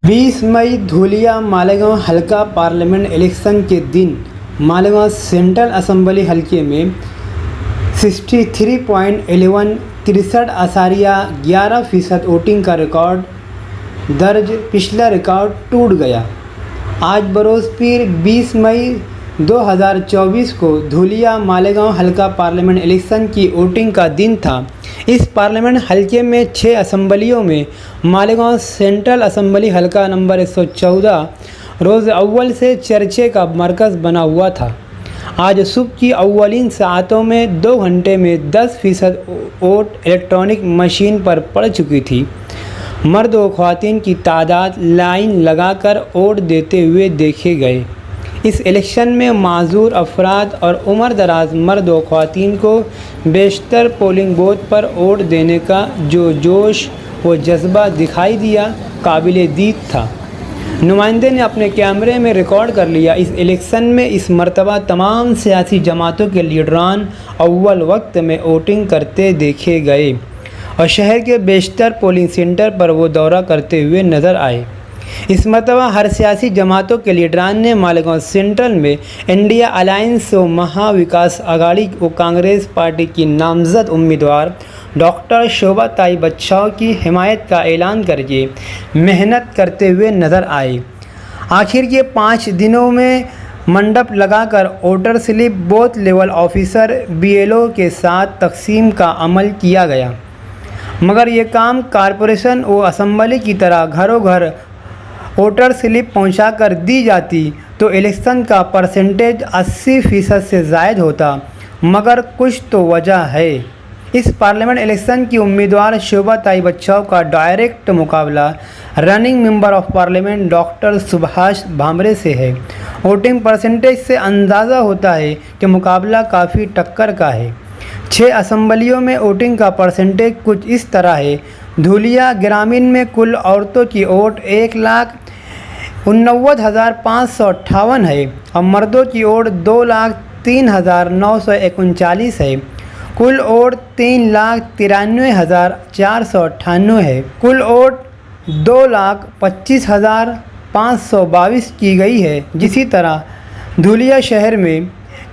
20 मई धूलिया मालेगांव हल्का parliament election के दिन मालेगांव सेंट्रल असेंबली हल्के में 63.11 63.11% वोटिंग का रिकॉर्ड दर्ज। पिछला रिकॉर्ड टूट गया। आज बरोज़ पीर 20 मई 2024 को धूलिया मालेगांव हल्का पार्लियामेंट इलेक्शन की वोटिंग का दिन था। इस पार्लियामेंट हल्के में 6 असेंबलियों में मालेगांव सेंट्रल असेंबली हल्का नंबर 114 रोज़ अव्वल से चर्चे का मरकज़ बना हुआ था। आज सुबह की अव्वलीन सातों में 2 घंटे में 10% वोट इलेक्ट्रॉनिक मशीन पर पड़ चुकी थी। मर्द व ख़वातीन की तादाद लाइन लगाकर वोट देते हुए देखे गए। इस इलेक्शन में माजूर अफराद और उम्र दराज मर्द व ख़वातीन को बेशतर पोलिंग बूथ पर वोट देने का जो जोश व जज्बा दिखाई दिया, काबिल दीद था। नुमाइंदे ने अपने कैमरे में रिकॉर्ड कर लिया। इस इलेक्शन में इस मरतबा तमाम सियासी जमातों के लीडरान अव्वल वक्त में वोटिंग करते देखे गए और शहर के बेशतर पोलिंग सेंटर पर वो दौरा करते हुए नज़र आए। इस मरतबा हर सियासी जमातों के लीडरान ने मालेगांव सेंट्रल में इंडिया अलायंस व महाविकास आघाड़ी व कांग्रेस पार्टी की नामजद उम्मीदवार डॉक्टर शोभा ताई बच्चाओं की हिमायत का ऐलान करके मेहनत करते हुए नज़र आए। आखिर के 5 दिनों में मंडप लगाकर voter slip booth level officer BLO के साथ तकसीम का अमल किया गया, मगर ये काम कॉरपोरेशन व असम्बली की तरह घरों घर वोटर स्लिप पहुंचाकर दी जाती तो इलेक्शन का परसेंटेज 80% से ज़ायद होता, मगर कुछ तो वजह है। इस पार्लियामेंट इलेक्शन की उम्मीदवार शोभा ताई बच्चाओं का डायरेक्ट मुकाबला running member of parliament doctor Subhash Bhamre से है। वोटिंग परसेंटेज से अंदाज़ा होता है कि मुकाबला काफ़ी टक्कर का है। 6 असेंबलियों में वोटिंग का परसेंटेज कुछ इस तरह है। धूलिया ग्रामीण में कुल औरतों की वोट 1,89,558 है और मर्दों की वोट 2,03,939 है। कुल वोट 3,93,498 है। कुल वोट 2,25,522 की गई है। इसी तरह धूलिया शहर में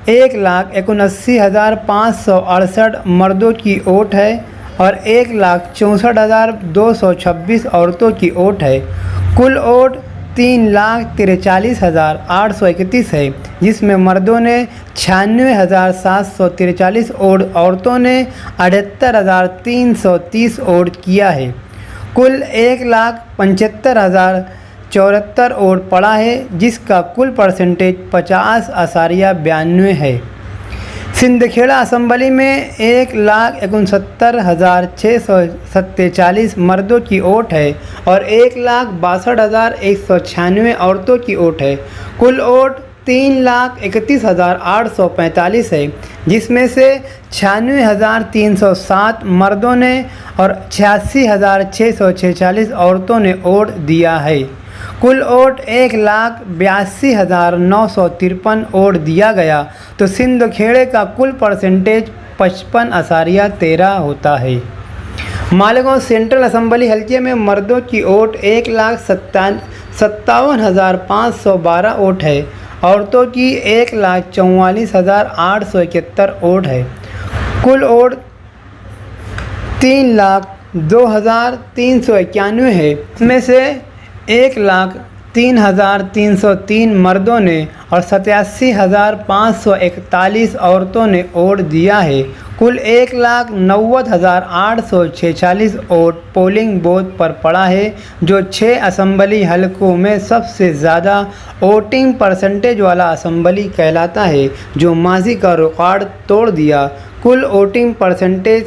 1,79,568 मर्दों की वोट है और 1,64,226 औरतों की वोट है। कुल वोट 3,43,831 है, जिसमें मर्दों ने 96,743 और औरतों ने 78,330 वोट किया है। कुल 1,75,074 वोट पड़ा है, जिसका कुल परसेंटेज 50.92 है। सिंदखेड़ा असेंबली में 1,69,647 मर्दों की वोट है और 1,62,196 औरतों की वोट है। कुल वोट 3,31,845 है, जिसमें से 96,307 मर्दों ने और 86,646 औरतों ने वोट दिया है। कुल वोट 1,82,953 वोट दिया गया तो सिंदखेड़े का कुल परसेंटेज 55.13 होता है। मालेगांव सेंट्रल असेंबली हल्के में मर्दों की वोट 1,57,512 वोट है, औरतों की 1,44,871 वोट है। कुल वोट 3,02,391 है। इसमें से 1,03,303 मर्दों ने और 87,541 औरतों ने वोट दिया है। कुल 1,90,846 वोट पोलिंग बूथ पर पड़ा है, जो 6 असेंबली हलकों में सबसे ज़्यादा वोटिंग परसेंटेज वाला असेंबली कहलाता है, जो माजी का रिकॉर्ड तोड़ दिया। कुल वोटिंग परसेंटेज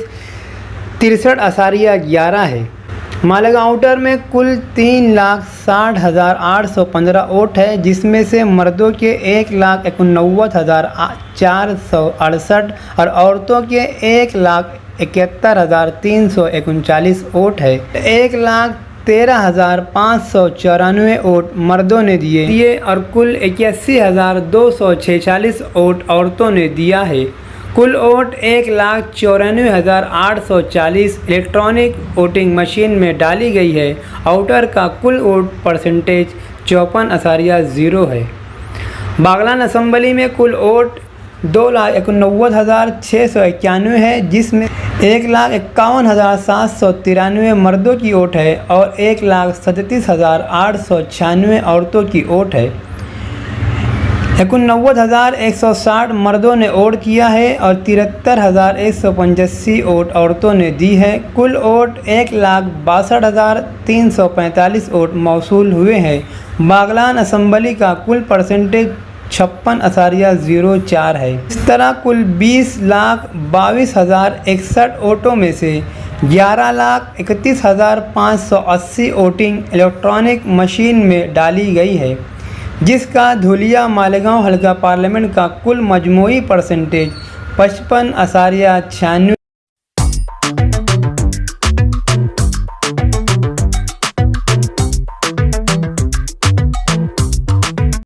63.11 है। मालेगांव आउटर में कुल 3,60,815 वोट है, जिसमें से मर्दों के 1,89,468 और औरतों के 1,71,339 वोट है। 1,13,594 वोट मर्दों ने दिए और कुल 81,246 वोट औरतों ने दिया है। कुल वोट 1,94,840 इलेक्ट्रॉनिक वोटिंग मशीन में डाली गई है। आउटर का कुल वोट परसेंटेज 54.0 है। बागलान असम्बली में कुल वोट 2,89,691 है, जिसमें 1,51,793 मर्दों की वोट है और 1,37,896 औरतों की वोट है। 89,160 मर्दों ने वोट किया है और 73,185 वोट औरतों ने दी है। कुल वोट 1,62,345 वोट मौसूल हुए हैं। बागलान असम्बली का कुल परसेंटेज 56.04 है। इस तरह कुल 20,22,061 वोटों में से 11,31,580 वोटिंग इलेक्ट्रॉनिक मशीन में डाली गई है, जिसका धुलिया मालेगांव हल्का पार्लियामेंट का कुल मजमूई परसेंटेज 55.96